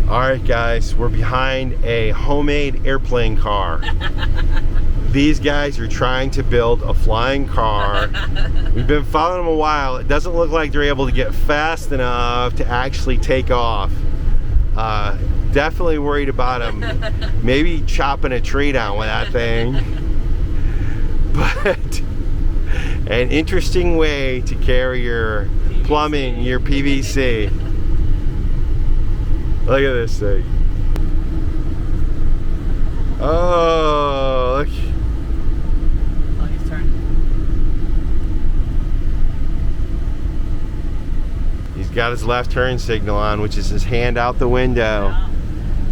All right, guys, we're behind a homemade airplane car. These guys are trying to build a flying car. We've been following them a while. It doesn't look like they're able to get fast enough to actually take off. Definitely worried about them maybe chopping a tree down with that thing. But an interesting way to carry your plumbing, your PVC. Look at this thing. Oh, look. Oh, he's turning. He's got his left turn signal on, which is his hand out the window. Yeah.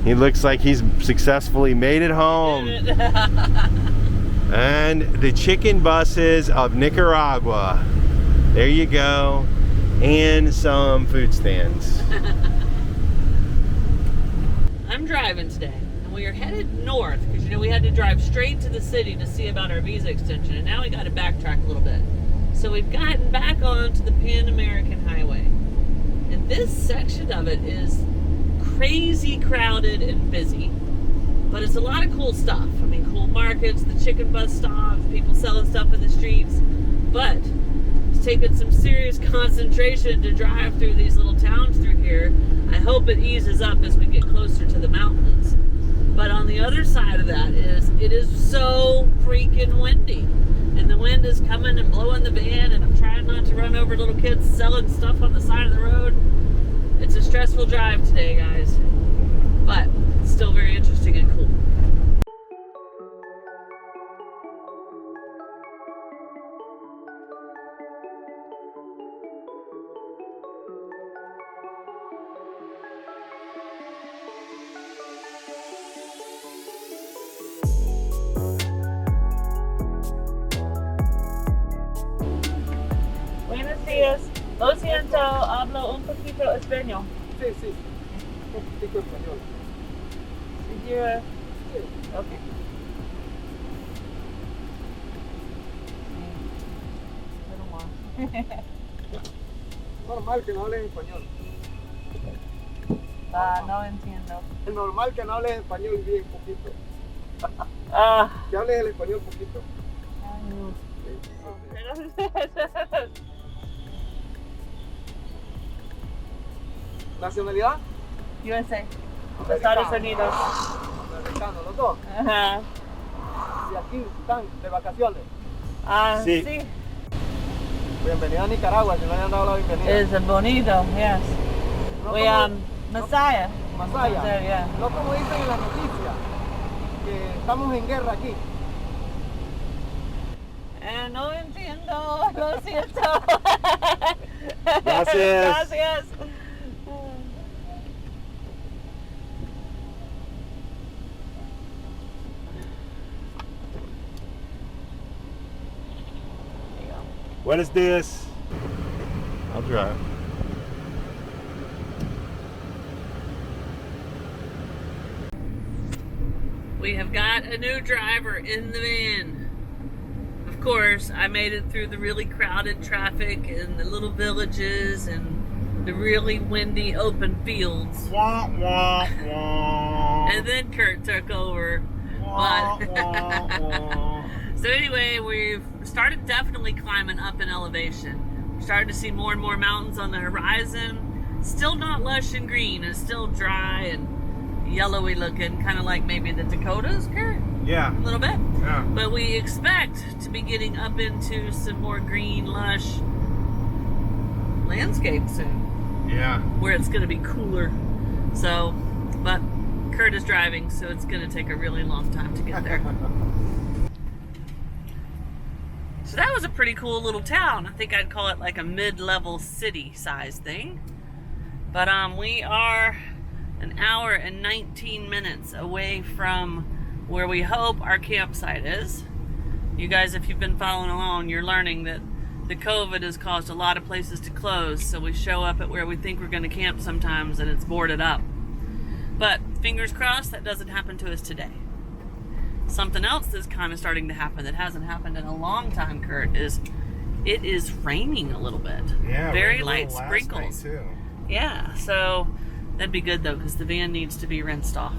He looks like he's successfully made it home. And the chicken buses of Nicaragua. There you go. And some food stands. I'm driving today, and we are headed north because you know we had to drive straight to the city to see about our visa extension, and now we got to backtrack a little bit. So we've gotten back onto the Pan American Highway, and this section of it is crazy crowded and busy, but it's a lot of cool stuff. I mean, cool markets, the chicken bus stops, people selling stuff in the streets, but it's taken some serious concentration to drive through these little towns through here. I hope it eases up as we get closer to the mountains. But on the other side of that is, it is so freaking windy. And the wind is coming and blowing the van, and I'm trying not to run over little kids selling stuff on the side of the road. It's a stressful drive today, guys. But it's still very interesting and cool. Buenos días. Lo siento, hablo un poquito español. Sí, sí. Un poquitico español. Did you, okay. Little more. Normal que no hables español. No entiendo. Es normal que no hables español bien poquito. Ah. Que hables el español poquito. ¿Nacionalidad? USA. Estados Unidos. Americanos, los dos. Ajá. Y aquí están de vacaciones. Ah, Sí. sí. Bienvenida a Nicaragua, si no hayan dado la bienvenida. Es bonito, yes. No We, como- Masaya. Masaya. Yeah. No como dicen en las noticias, que estamos en guerra aquí. No entiendo, lo siento. Gracias. Gracias. What is this? I'll drive. We have got a new driver in the van. Of course, I made it through the really crowded traffic and the little villages and the really windy open fields. Wah, wah, wah. And then Curt took over. Wah, But wah, wah. so anyway, we've started definitely climbing up in elevation. We're starting to see more and more mountains on the horizon. Still not lush and green. It's still dry and yellowy looking, kind of like maybe the Dakotas, Curt? Yeah. A little bit. Yeah. But we expect to be getting up into some more green, lush landscape soon, Yeah. where it's going to be cooler. So, but Curt is driving, so it's going to take a really long time to get there. So that was a pretty cool little town. I think I'd call it like a mid-level city size thing. But we are an hour and 19 minutes away from where we hope our campsite is. You guys, if you've been following along, you're learning that the COVID has caused a lot of places to close, so we show up at where we think we're going to camp sometimes and it's boarded up. But fingers crossed that doesn't happen to us today. Something else that's kind of starting to happen that hasn't happened in a long time, Curt, is it is raining a little bit. Yeah. Very rained a light little last sprinkles. night, too. Yeah, so That'd be good though, because the van needs to be rinsed off.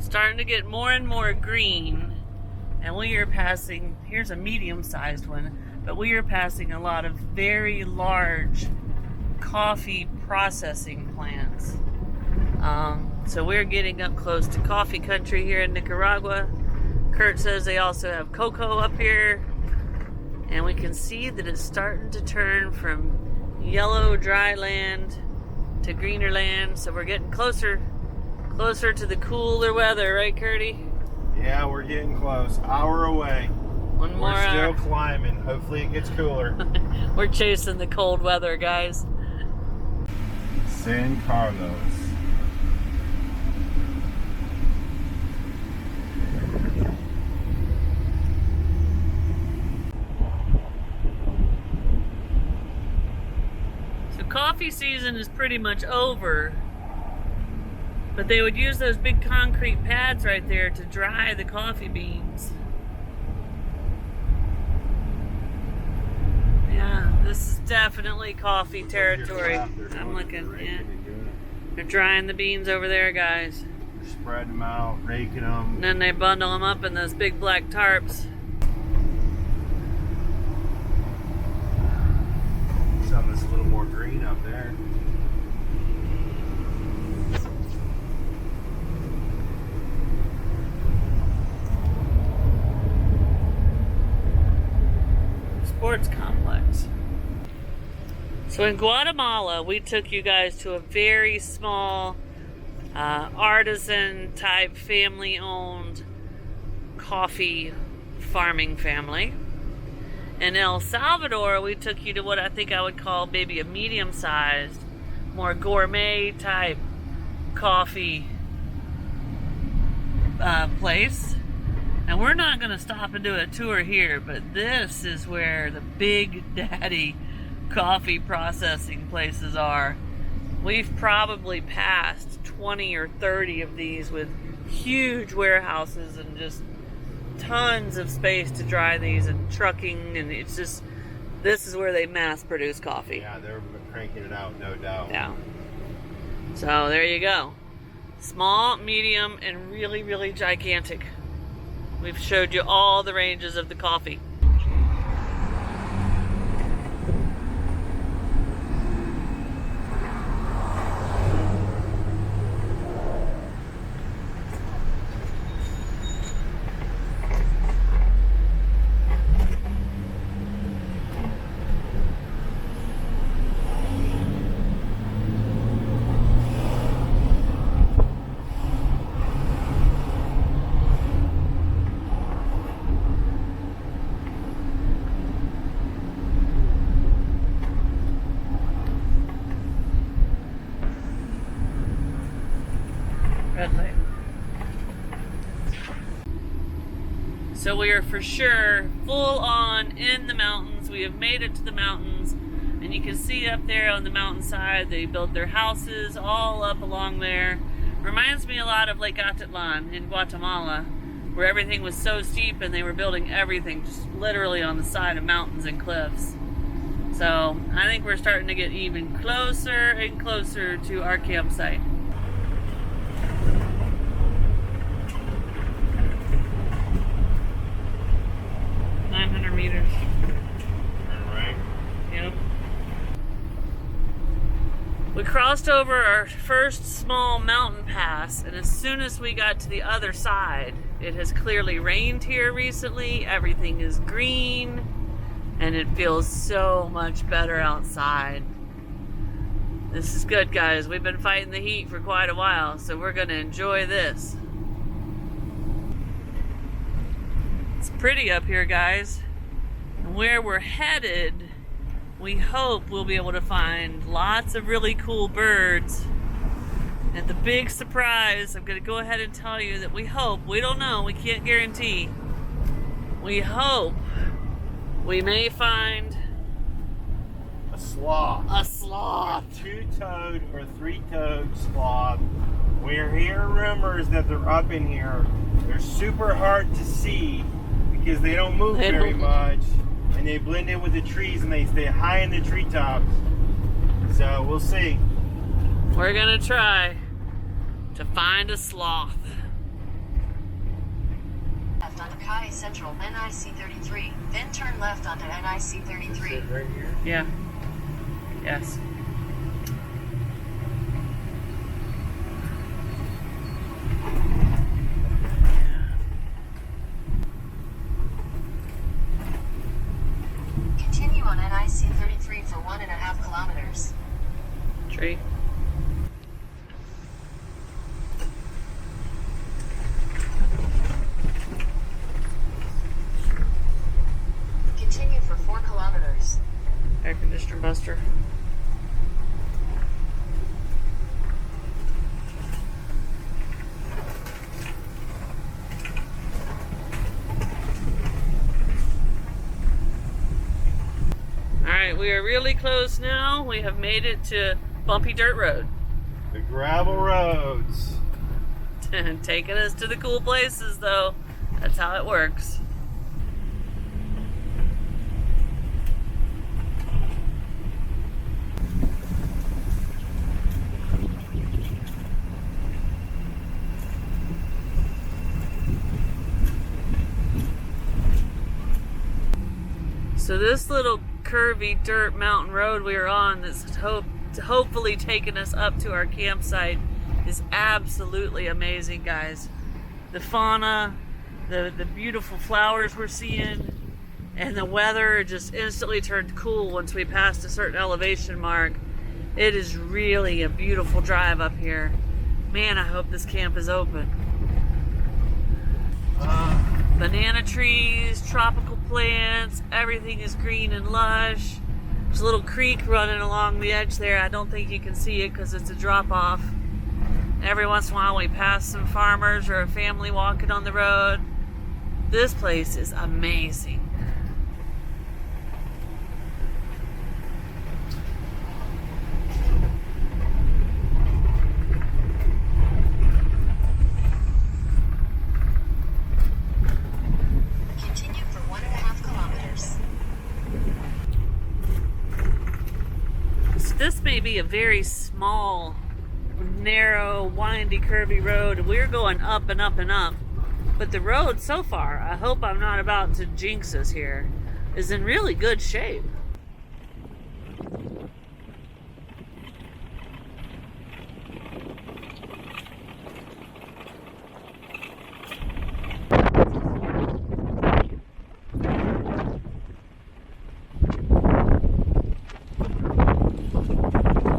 Starting to get more and more green, and we are passing, here's a medium-sized one, but we are passing a lot of very large coffee processing plants. So we're getting up close to coffee country here in Nicaragua. Curt says they also have cocoa up here, and we can see that it's starting to turn from yellow dry land to greener land, so we're getting closer to the cooler weather, right, Curty? Yeah, we're getting close. Hour away. One more hour. We're still climbing. Hopefully it gets cooler. We're chasing the cold weather, guys. San Carlos. So coffee season is pretty much over. But they would use those big concrete pads right there to dry the coffee beans. Yeah, this is definitely coffee territory. I'm looking, yeah. They're drying the beans over there, guys. They're spreading them out, raking them. And then they bundle them up in those big black tarps. Something that's a little more green up there. Sports complex. So in Guatemala, we took you guys to a very small artisan type family owned coffee farming family. In El Salvador, we took you to what I think I would call maybe a medium sized, more gourmet type coffee place. And we're not going to stop and do a tour here, but this is where the big daddy coffee processing places are. We've probably passed 20 or 30 of these with huge warehouses and just tons of space to dry these and trucking, and it's just, this is where they mass produce coffee. Yeah, they're cranking it out, no doubt. Yeah. So there you go. Small, medium, and really, really gigantic. We've showed you all the ranges of the coffee. Red light. So we are for sure full on in the mountains. We have made it to the mountains, and you can see up there on the mountainside they built their houses all up along there. Reminds me a lot of Lake Atitlan in Guatemala, where everything was so steep and they were building everything just literally on the side of mountains and cliffs. So I think we're starting to get even closer and closer to our campsite. Meters. Right. Yep. We crossed over our first small mountain pass, and as soon as we got to the other side, it has clearly rained here recently. Everything is green, and it feels so much better outside. This is good, guys. We've been fighting the heat for quite a while, so we're gonna enjoy this. It's pretty up here, guys. And where we're headed, we hope we'll be able to find lots of really cool birds. And the big surprise, I'm gonna go ahead and tell you that we hope, we don't know, we can't guarantee, we hope we may find A sloth. a sloth. Two-toed or three-toed sloth. We hear rumors that they're up in here. They're super hard to see because they don't move very much, and they blend in with the trees and they stay high in the treetops. So we'll see. We're gonna try to find a sloth. Left onto Kai Central NIC 33, then turn left onto NIC 33. Right here. Yeah. Yes. Continue on NIC 33 for 1.5 kilometers. Tree. Continue for 4 kilometers. Air conditioner buster. Alright, we are really close now. We have made it to bumpy dirt road. The gravel roads. Taking us to the cool places though. That's how it works. So this little curvy dirt mountain road we are on that's hopefully taking us up to our campsite is absolutely amazing, guys. The fauna, the beautiful flowers we're seeing, and the weather just instantly turned cool once we passed a certain elevation mark. It is really a beautiful drive up here. Man, I hope this camp is open. Banana trees, tropical plants, everything is green and lush. There's a little creek running along the edge there. I don't think you can see it because it's a drop off. Every once in a while we pass some farmers or a family walking on the road. This place is amazing. Continue for 1.5 kilometers. So this may be a very small, narrow, windy, curvy road. We're going up and up and up. But the road so far, I hope I'm not about to jinx us here, is in really good shape.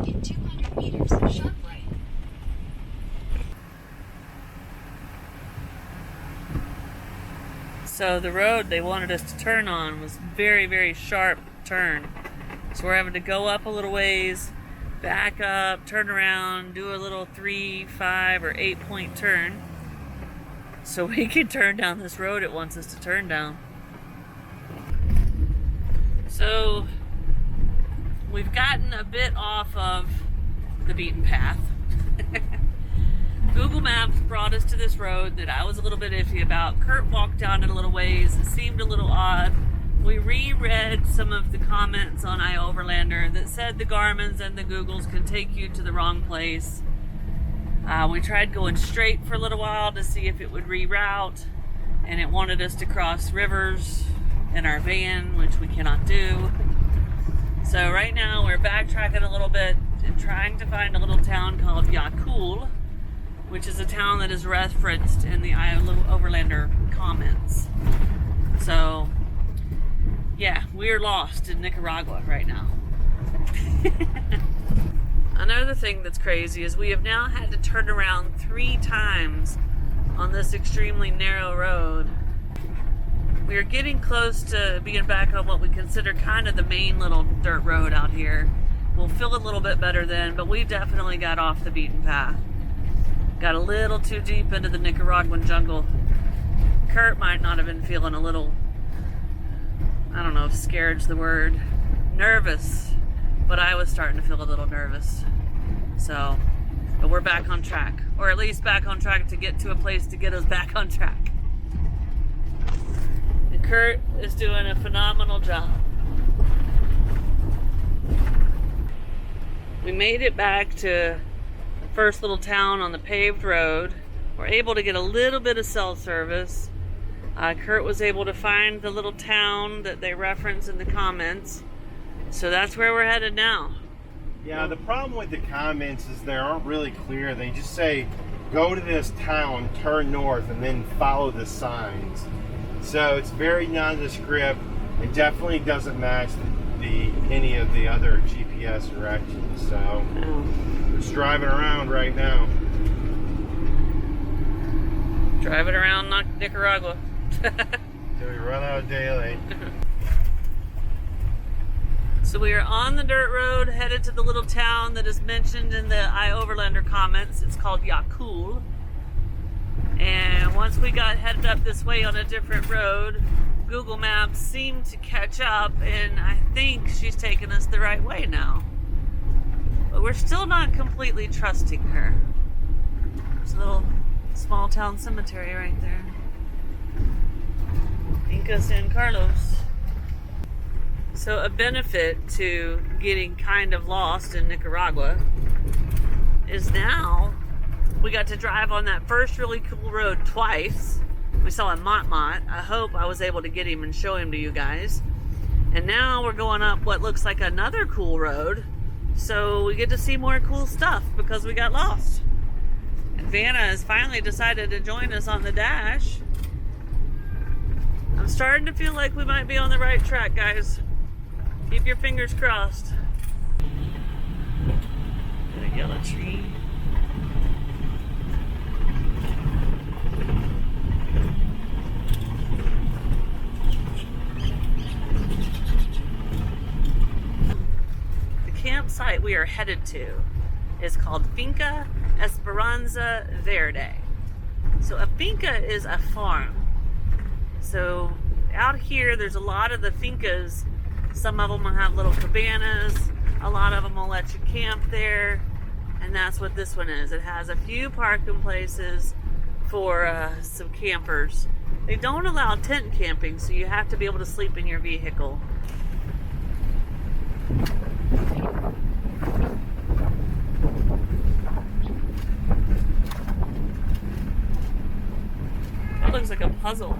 In 200 meters, sharp right. So the road they wanted us to turn on was very, very sharp turn. So we're having to go up a little ways, back up, turn around, do a little 3, 5, or 8 point turn. So we can turn down this road it wants us to turn down. So we've gotten a bit off of the beaten path. Google Maps brought us to this road that I was a little bit iffy about. Curt walked down it a little ways. It seemed a little odd. We reread some of the comments on iOverlander that said the Garmins and the Googles can take you to the wrong place. We tried going straight for a little while to see if it would reroute, and it wanted us to cross rivers in our van, which we cannot do. So right now we're backtracking a little bit and trying to find a little town called Yakul, which is a town that is referenced in the iOverlander comments. So, yeah, we're lost in Nicaragua right now. Another thing that's crazy is we have now had to turn around 3 times on this extremely narrow road. We are getting close to being back on what we consider kind of the main little dirt road out here. We'll feel a little bit better then, but we definitely got off the beaten path. Got a little too deep into the Nicaraguan jungle. Curt might not have been feeling a little, I don't know if scared's the word, nervous, but I was starting to feel a little nervous. So, but we're back on track, or at least back on track to get to a place to get us back on track. And Curt is doing a phenomenal job. We made it back to the first little town on the paved road. We're able to get a little bit of cell service. Curt was able to find the little town that they reference in the comments. So that's where we're headed now. Yeah, the problem with the comments is they aren't really clear. They just say, go to this town, turn north, and then follow the signs. So it's very nondescript. It definitely doesn't match any of the other GPS directions. So we're just driving around right now. Driving around Nicaragua. Till we run out of daylight. So we are on the dirt road, headed to the little town that is mentioned in the iOverlander comments. It's called Yakul. And once we got headed up this way on a different road, Google Maps seemed to catch up, and I think she's taking us the right way now. But we're still not completely trusting her. There's a little small town cemetery right there. Inca San Carlos. So a benefit to getting kind of lost in Nicaragua is now we got to drive on that first really cool road twice. We saw in Mont. I hope I was able to get him and show him to you guys. And now we're going up what looks like another cool road. So we get to see more cool stuff because we got lost. And Vanna has finally decided to join us on the dash. I'm starting to feel like we might be on the right track, guys. Keep your fingers crossed. Got a yellow tree. The campsite we are headed to is called Finca Esperanza Verde. So a finca is a farm. So out here there's a lot of the fincas. Some of them will have little cabanas. A lot of them will let you camp there. And that's what this one is. It has a few parking places for some campers. They don't allow tent camping, so you have to be able to sleep in your vehicle. That looks like a puzzle.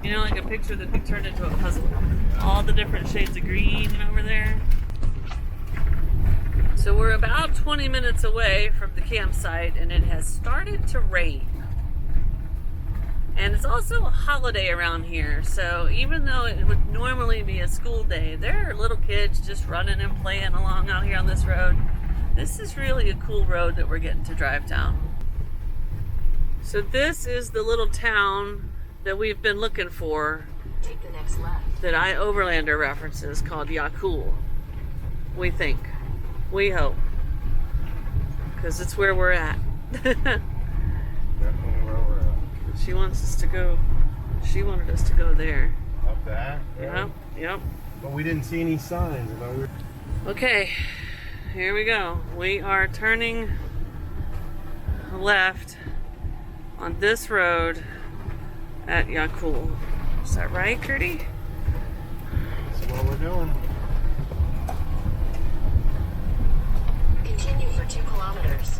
You know, like a picture that could turn into a puzzle. All the different shades of green over there. So we're about 20 minutes away from the campsite and it has started to rain. And it's also a holiday around here. So even though it would normally be a school day, there are little kids just running and playing along out here on this road. This is really a cool road that we're getting to drive down. So this is the little town that we've been looking for. Take the next left. That iOverlander references called Yakul. We think. We hope. Because it's where we're at. Definitely where we're at. She wants us to go. She wanted us to go there. Up that? Yep. Yep. But we didn't see any signs. Okay. Here we go. We are turning left on this road at Yakul. Is that right, Curdy? That's what we're doing. Continue for 2 kilometers.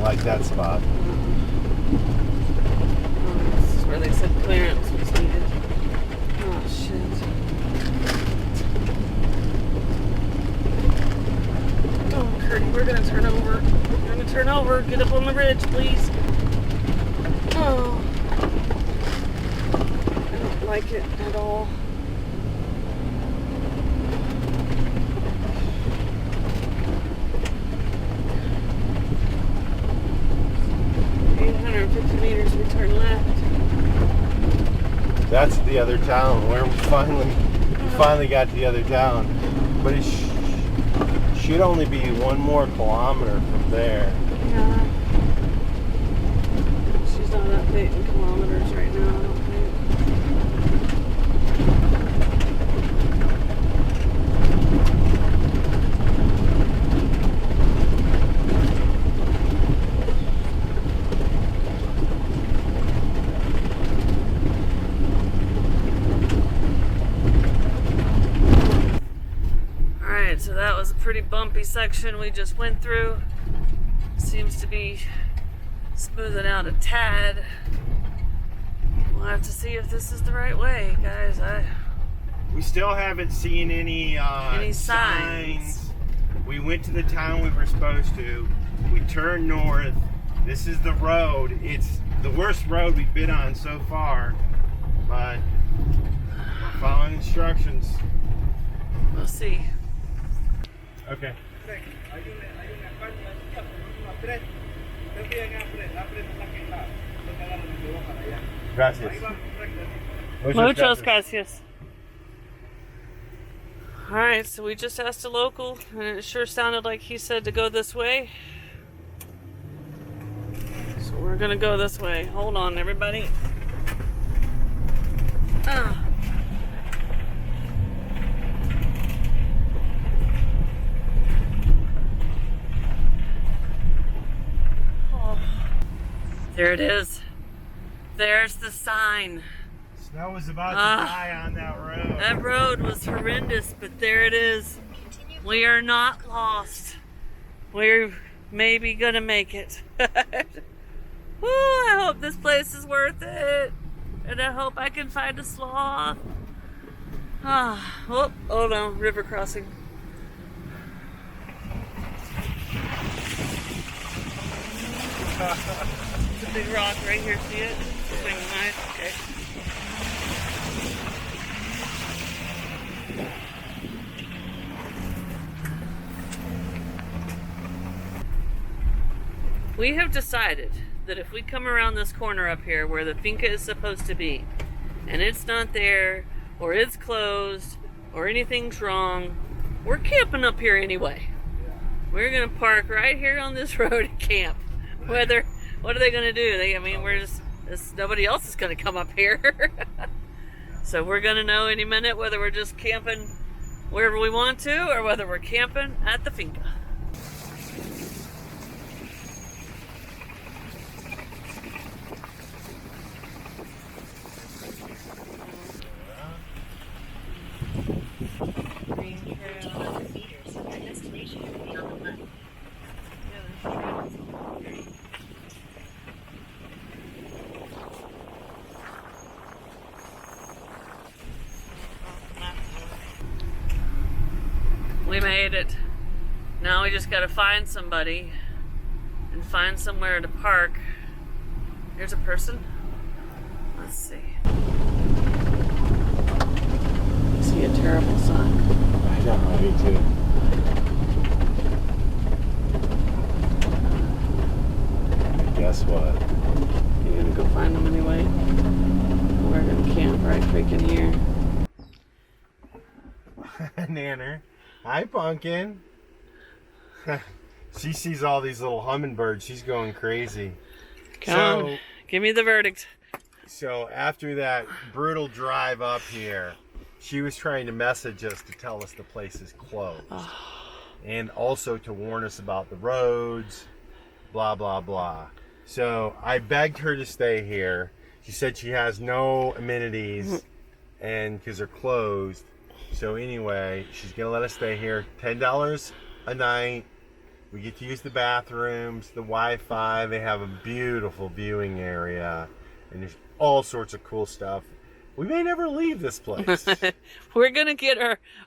Like that spot. Oh, this is where they said clearance was needed. Oh, shit. Oh, Curdy, we're gonna turn over. We're gonna turn over. Get up on the ridge, please. Oh. I don't like it at all. Meters, we turn left. That's the other town where we finally got to the other town. But it should only be 1 more kilometer from there. Yeah. She's not updating kilometers right now, I don't think. So that was a pretty bumpy section we just went through. Seems to be smoothing out a tad. We'll have to see if this is the right way, guys. We still haven't seen any signs. We went to the town we were supposed to. We turned north. This is the road. It's the worst road we've been on so far, but we're following instructions. We'll see. Okay. Gracias. Muchas gracias. Alright, so we just asked a local, and it sure sounded like he said to go this way. So we're gonna go this way. Hold on, everybody. Ah. There it is. There's the sign. Snow was about to die on that road. That road was horrendous, but there it is. We are not lost. We're maybe gonna make it. Woo, I hope this place is worth it. And I hope I can find a sloth. Oh no, river crossing. It's a big rock right here, see it? Swing the knife, okay. We have decided that if we come around this corner up here where the finca is supposed to be, and it's not there, or it's closed, or anything's wrong, we're camping up here anyway. We're gonna park right here on this road and camp. What are they gonna do? Nobody else is gonna come up here. So we're gonna know any minute whether we're just camping wherever we want to, or whether we're camping at the finca. We made it. Now we just gotta find somebody and find somewhere to park. Here's a person. Let's see. I see a terrible sign. I know, me too. Guess what? You're gonna go find them anyway. We're gonna camp right freaking here. Nanner. Hi, Pumpkin. She sees all these little hummingbirds. She's going crazy. Come on, give me the verdict. So after that brutal drive up here, she was trying to message us to tell us the place is closed. And also to warn us about the roads, blah, blah, blah. So I begged her to stay here. She said she has no amenities and because they're closed. So anyway, she's gonna let us stay here. $10 a night, We get to use the bathrooms, the Wi-Fi. They have a beautiful viewing area, and there's all sorts of cool stuff. We may never leave this place. We're gonna get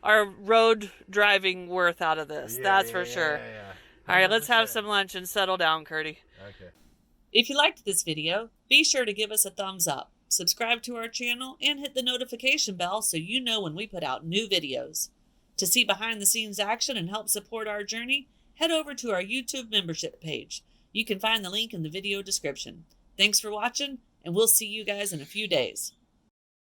our road driving worth out of this. That's for sure. Yeah. All right, let's have some lunch and settle down, Curdy. Okay. If you liked this video, be sure to give us a thumbs up, subscribe to our channel, and hit the notification bell so you know when we put out new videos. To see behind the scenes action and help support our journey, head over to our YouTube membership page. You can find the link in the video description. Thanks for watching, and we'll see you guys in a few days.